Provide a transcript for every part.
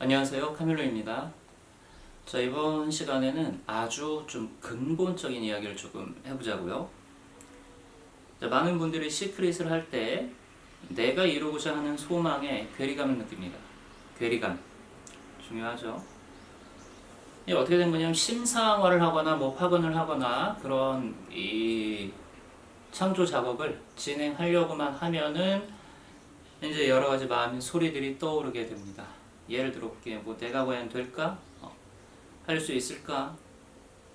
안녕하세요. 카밀로입니다. 자, 이번 시간에는 아주 좀 근본적인 이야기를 조금 해보자고요. 자, 많은 분들이 시크릿을 할 때 내가 이루고자 하는 소망에 괴리감을 느낍니다. 괴리감. 중요하죠. 이게 어떻게 된 거냐면 심상화를 하거나 뭐 확언을 하거나 그런 이 창조 작업을 진행하려고만 하면은 이제 여러 가지 마음의 소리들이 떠오르게 됩니다. 예를 들어 볼게요. 뭐 내가 과연 될까? 할 수 있을까?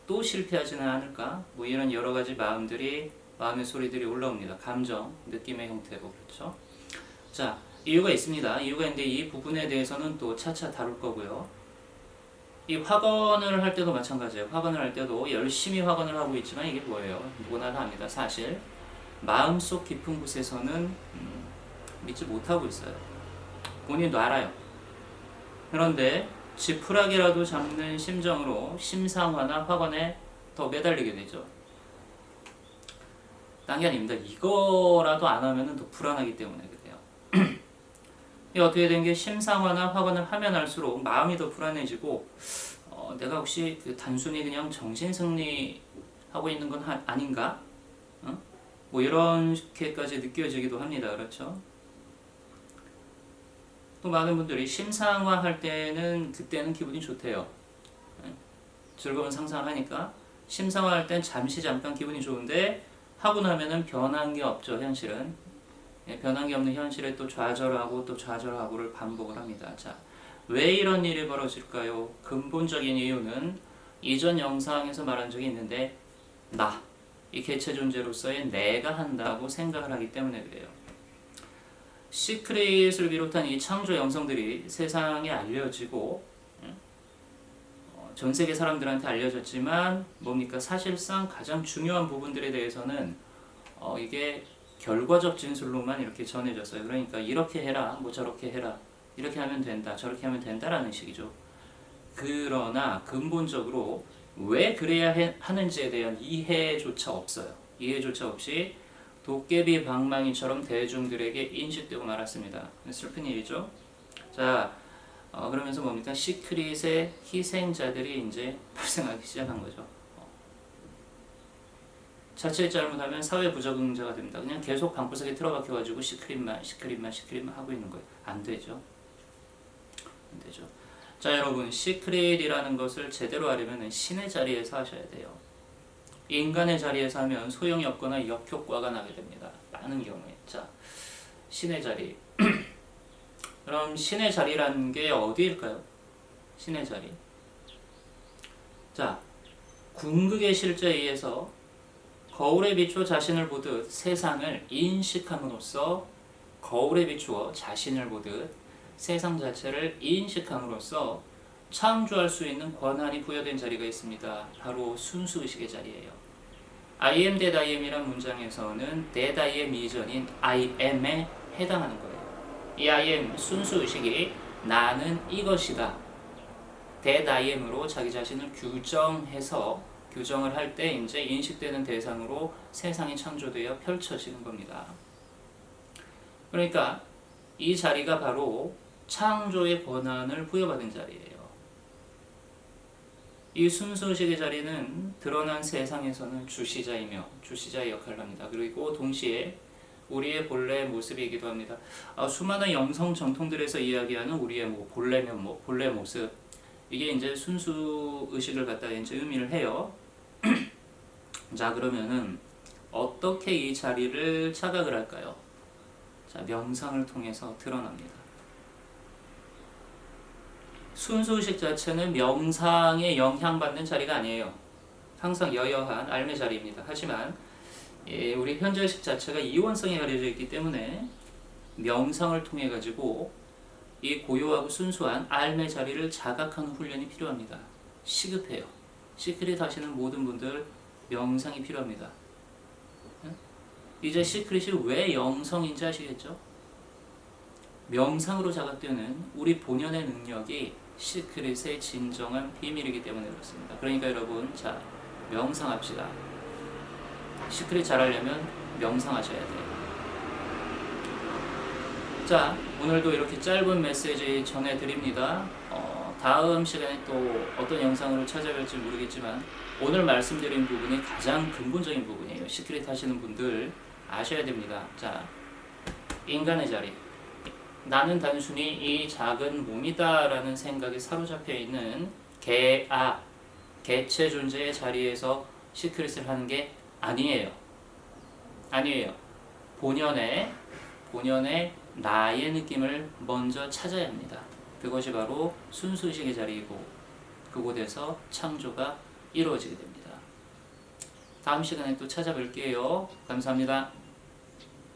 또 실패하지는 않을까? 뭐 이런 여러 가지 마음의 소리들이 올라옵니다. 감정, 느낌의 형태로 그렇죠. 자, 이유가 있습니다. 이유가 있는데 이 부분에 대해서는 또 차차 다룰 거고요. 이 확언을 할 때도 마찬가지예요. 확언을 할 때도 열심히 확언을 하고 있지만 이게 뭐예요? 누구나 다 압니다. 사실 마음속 깊은 곳에서는 믿지 못하고 있어요. 본인도 알아요. 그런데 지푸라기라도 잡는 심정으로 심상화나 확언에 더 매달리게 되죠. 딴 게 아닙니다. 이거라도 안 하면 더 불안하기 때문에 그래요. 이게 어떻게 된 게 심상화나 확언을 하면 할수록 마음이 더 불안해지고 내가 혹시 단순히 그냥 정신승리하고 있는 건 아닌가? 뭐 이렇게까지 느껴지기도 합니다. 그렇죠? 또 많은 분들이 심상화할 때는 그때는 기분이 좋대요. 즐거운 상상을 하니까 심상화할 땐 잠깐 기분이 좋은데 하고 나면은 변한 게 없죠. 현실은 변한 게 없는 현실에 또 좌절하고 또 좌절하고를 반복을 합니다. 자, 왜 이런 일이 벌어질까요? 근본적인 이유는 이전 영상에서 말한 적이 있는데 이 개체 존재로서의 내가 한다고 생각을 하기 때문에 그래요. 시크릿을 비롯한 이 창조 영성들이 세상에 알려지고 전 세계 사람들한테 알려졌지만 뭡니까? 사실상 가장 중요한 부분들에 대해서는 이게 결과적 진술로만 이렇게 전해졌어요. 그러니까 이렇게 해라, 뭐 저렇게 해라, 이렇게 하면 된다, 저렇게 하면 된다라는 식이죠. 그러나 근본적으로 왜 그래야 하는지에 대한 이해조차 없어요. 이해조차 없이 도깨비 방망이처럼 대중들에게 인식되고 말았습니다. 슬픈 일이죠. 자, 그러면서 뭡니까? 시크릿의 희생자들이 이제 발생하기 시작한 거죠. 자칫 잘못하면 사회 부적응자가 됩니다. 그냥 계속 방구석에 틀어박혀가지고 시크릿만 하고 있는 거예요. 안 되죠. 안 되죠. 자, 여러분, 시크릿이라는 것을 제대로 하려면 신의 자리에서 하셔야 돼요. 인간의 자리에서 하면 소용이 없거나 역효과가 나게 됩니다. 많은 경우에. 자, 신의 자리. 그럼 신의 자리라는 게 어디일까요? 신의 자리. 자, 궁극의 실제에 의해서 거울에 비추어 자신을 보듯 세상을 인식함으로써 거울에 비추어 자신을 보듯 세상 자체를 인식함으로써 창조할 수 있는 권한이 부여된 자리가 있습니다. 바로 순수의식의 자리예요. I am that I am이란 문장에서는 that I am 이전인 I am에 해당하는 거예요. 이 I am 순수의식이 나는 이것이다. that I am으로 자기 자신을 규정을 할 때 이제 인식되는 대상으로 세상이 창조되어 펼쳐지는 겁니다. 그러니까 이 자리가 바로 창조의 권한을 부여받은 자리예요. 이 순수의식의 자리는 드러난 세상에서는 주시자의 역할을 합니다. 그리고 동시에 우리의 본래 모습이기도 합니다. 수많은 영성 정통들에서 이야기하는 우리의 본래 면목, 본래 모습, 이게 이제 순수의식을 갖다 이제 의미를 해요. 자, 그러면은 어떻게 이 자리를 착각을 할까요? 자, 명상을 통해서 드러납니다. 순수의식 자체는 명상에 영향받는 자리가 아니에요. 항상 여여한 알의 자리입니다. 하지만 우리 현재의식 자체가 이원성에 가려져 있기 때문에 명상을 통해 가지고 이 고요하고 순수한 알의 자리를 자각하는 훈련이 필요합니다. 시급해요. 시크릿 하시는 모든 분들 명상이 필요합니다. 이제 시크릿이 왜 영성인지 아시겠죠? 명상으로 자각되는 우리 본연의 능력이 시크릿의 진정한 비밀이기 때문에 그렇습니다. 그러니까 여러분, 자, 명상합시다. 시크릿 잘하려면 명상하셔야 돼요. 자, 오늘도 이렇게 짧은 메시지 전해드립니다. 다음 시간에 또 어떤 영상으로 찾아뵐지 모르겠지만 오늘 말씀드린 부분이 가장 근본적인 부분이에요. 시크릿 하시는 분들 아셔야 됩니다. 자, 인간의 자리. 나는 단순히 이 작은 몸이다 라는 생각에 사로잡혀 있는 개체 존재의 자리에서 시크릿을 하는 게 아니에요. 본연의 나의 느낌을 먼저 찾아야 합니다. 그것이 바로 순수의식의 자리이고 그곳에서 창조가 이루어지게 됩니다. 다음 시간에 또 찾아뵐게요. 감사합니다.